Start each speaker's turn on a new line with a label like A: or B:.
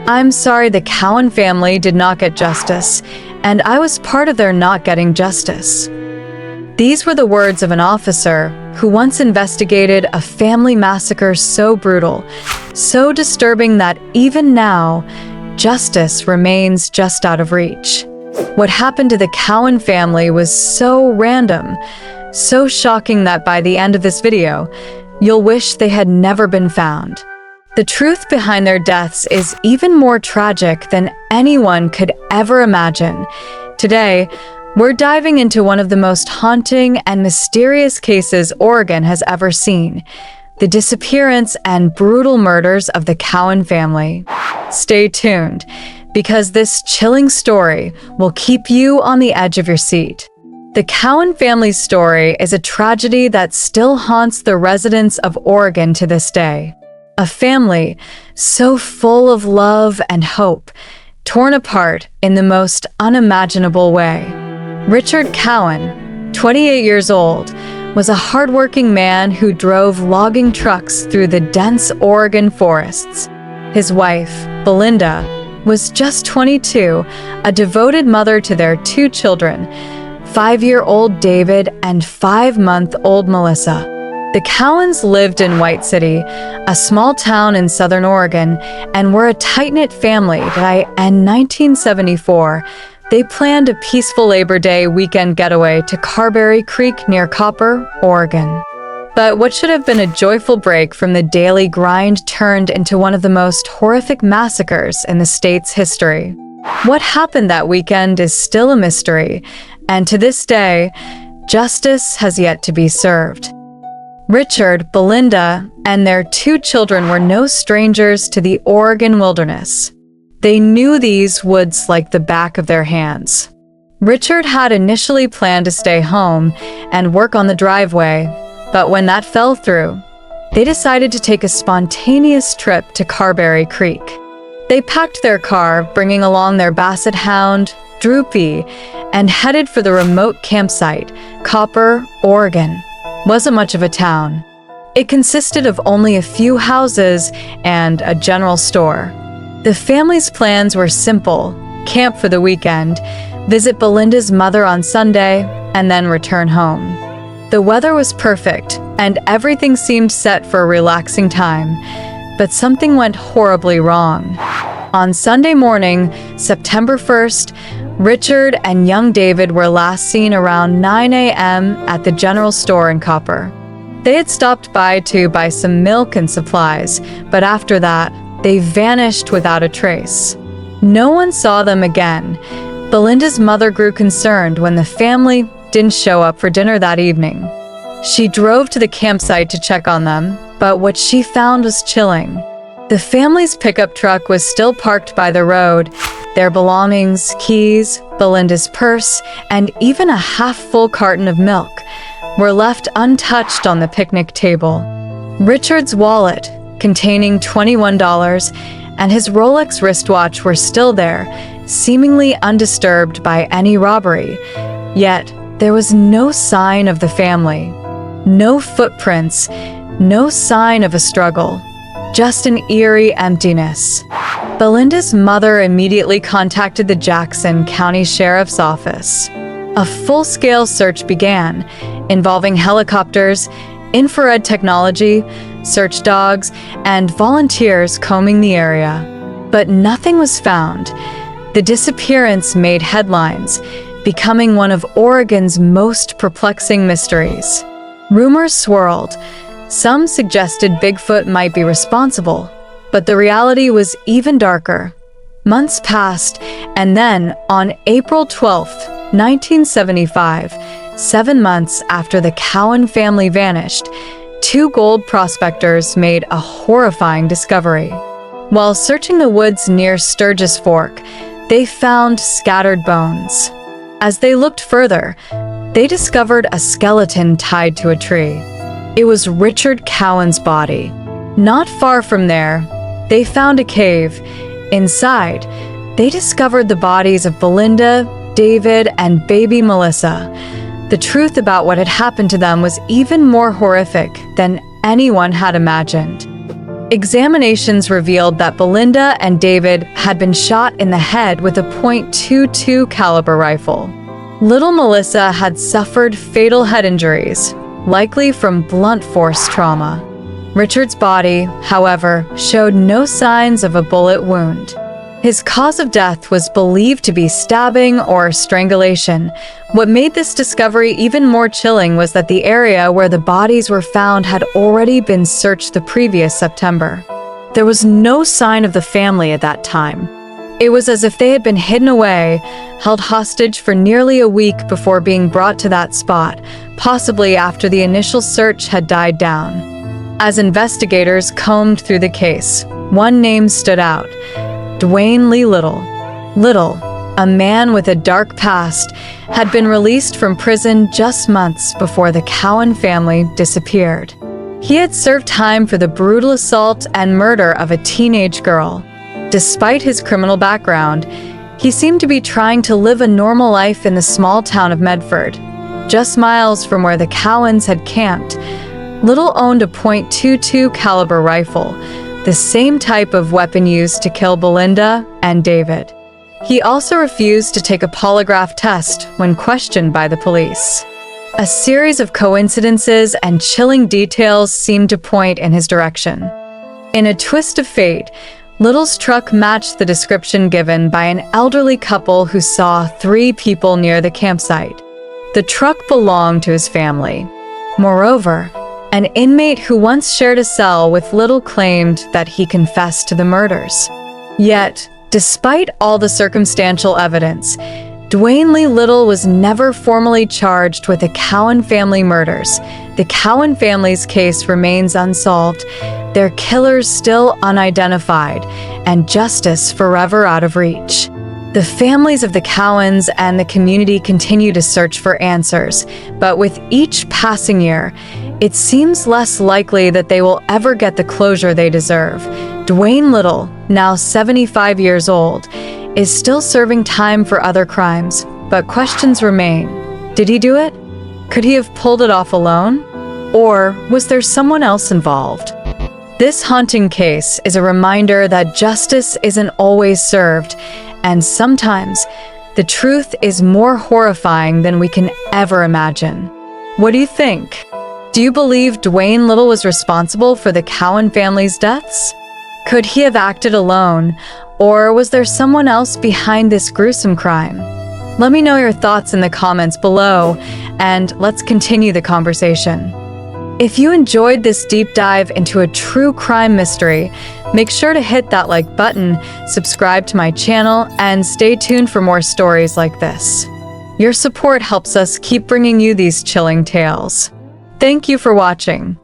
A: I'm sorry the Cowan family did not get justice, and I was part of their not getting justice. These were the words of an officer who once investigated a family massacre so brutal, so disturbing that even now, justice remains just out of reach. What happened to the Cowan family was so random, so shocking that by the end of this video, you'll wish they had never been found. The truth behind their deaths is even more tragic than anyone could ever imagine. Today, we're diving into one of the most haunting and mysterious cases Oregon has ever seen: the disappearance and brutal murders of the Cowan family. Stay tuned, because this chilling story will keep you on the edge of your seat. The Cowan family's story is a tragedy that still haunts the residents of Oregon to this day. A family so full of love and hope, torn apart in the most unimaginable way. Richard Cowan, 28 years old, was a hardworking man who drove logging trucks through the dense Oregon forests. His wife, Belinda, was just 22, a devoted mother to their two children, 5-year-old David and 5-month-old Melissa. The Cowans lived in White City, a small town in southern Oregon, and were a tight-knit family that in 1974, they planned a peaceful Labor Day weekend getaway to Carberry Creek near Copper, Oregon. But what should have been a joyful break from the daily grind turned into one of the most horrific massacres in the state's history. What happened that weekend is still a mystery, and to this day, justice has yet to be served. Richard, Belinda, and their two children were no strangers to the Oregon wilderness. They knew these woods like the back of their hands. Richard had initially planned to stay home and work on the driveway, but when that fell through, they decided to take a spontaneous trip to Carberry Creek. They packed their car, bringing along their basset hound, Droopy, and headed for the remote campsite, Copper, Oregon. Wasn't much of a town. It consisted of only a few houses and a general store. The family's plans were simple: camp for the weekend, visit Belinda's mother on Sunday, and then return home. The weather was perfect, and everything seemed set for a relaxing time, but something went horribly wrong. On Sunday morning, September 1st, Richard and young David were last seen around 9 a.m. at the general store in Copper. They had stopped by to buy some milk and supplies, but after that, they vanished without a trace. No one saw them again. Belinda's mother grew concerned when the family didn't show up for dinner that evening. She drove to the campsite to check on them, but what she found was chilling. The family's pickup truck was still parked by the road. Their belongings, keys, Belinda's purse, and even a half-full carton of milk were left untouched on the picnic table. Richard's wallet, containing $21, and his Rolex wristwatch were still there, seemingly undisturbed by any robbery. Yet, there was no sign of the family. No footprints, no sign of a struggle. Just an eerie emptiness. Belinda's mother immediately contacted the Jackson County Sheriff's Office. A full-scale search began, involving helicopters, infrared technology, search dogs, and volunteers combing the area. But nothing was found. The disappearance made headlines, becoming one of Oregon's most perplexing mysteries. Rumors swirled. Some suggested Bigfoot might be responsible, but the reality was even darker. Months passed, and then, on April 12, 1975, 7 months after the Cowan family vanished, 2 gold prospectors made a horrifying discovery. While searching the woods near Sturgis Fork, they found scattered bones. As they looked further, they discovered a skeleton tied to a tree. It was Richard Cowan's body. Not far from there, they found a cave. Inside, they discovered the bodies of Belinda, David, and baby Melissa. The truth about what had happened to them was even more horrific than anyone had imagined. Examinations revealed that Belinda and David had been shot in the head with a .22 caliber rifle. Little Melissa had suffered fatal head injuries, likely from blunt force trauma. Richard's body, however, showed no signs of a bullet wound. His cause of death was believed to be stabbing or strangulation. What made this discovery even more chilling was that the area where the bodies were found had already been searched the previous September. There was no sign of the family at that time. It was as if they had been hidden away, held hostage for nearly a week before being brought to that spot, possibly after the initial search had died down. As investigators combed through the case, one name stood out: Dwayne Lee Little. Little, a man with a dark past, had been released from prison just months before the Cowan family disappeared. He had served time for the brutal assault and murder of a teenage girl. Despite his criminal background, he seemed to be trying to live a normal life in the small town of Medford. Just miles from where the Cowans had camped, Little owned a .22 caliber rifle, the same type of weapon used to kill Belinda and David. He also refused to take a polygraph test when questioned by the police. A series of coincidences and chilling details seemed to point in his direction. In a twist of fate, Little's truck matched the description given by an elderly couple who saw 3 people near the campsite. The truck belonged to his family. Moreover, an inmate who once shared a cell with Little claimed that he confessed to the murders. Yet, despite all the circumstantial evidence, Dwayne Lee Little was never formally charged with the Cowan family murders. The Cowan family's case remains unsolved, their killers still unidentified, and justice forever out of reach. The families of the Cowans and the community continue to search for answers, but with each passing year, it seems less likely that they will ever get the closure they deserve. Dwayne Little, now 75 years old, is still serving time for other crimes, but questions remain. Did he do it? Could he have pulled it off alone? Or was there someone else involved? This haunting case is a reminder that justice isn't always served, and sometimes the truth is more horrifying than we can ever imagine. What do you think? Do you believe Dwayne Little was responsible for the Cowan family's deaths? Could he have acted alone, or was there someone else behind this gruesome crime? Let me know your thoughts in the comments below, and let's continue the conversation. If you enjoyed this deep dive into a true crime mystery, make sure to hit that like button, subscribe to my channel, and stay tuned for more stories like this. Your support helps us keep bringing you these chilling tales. Thank you for watching.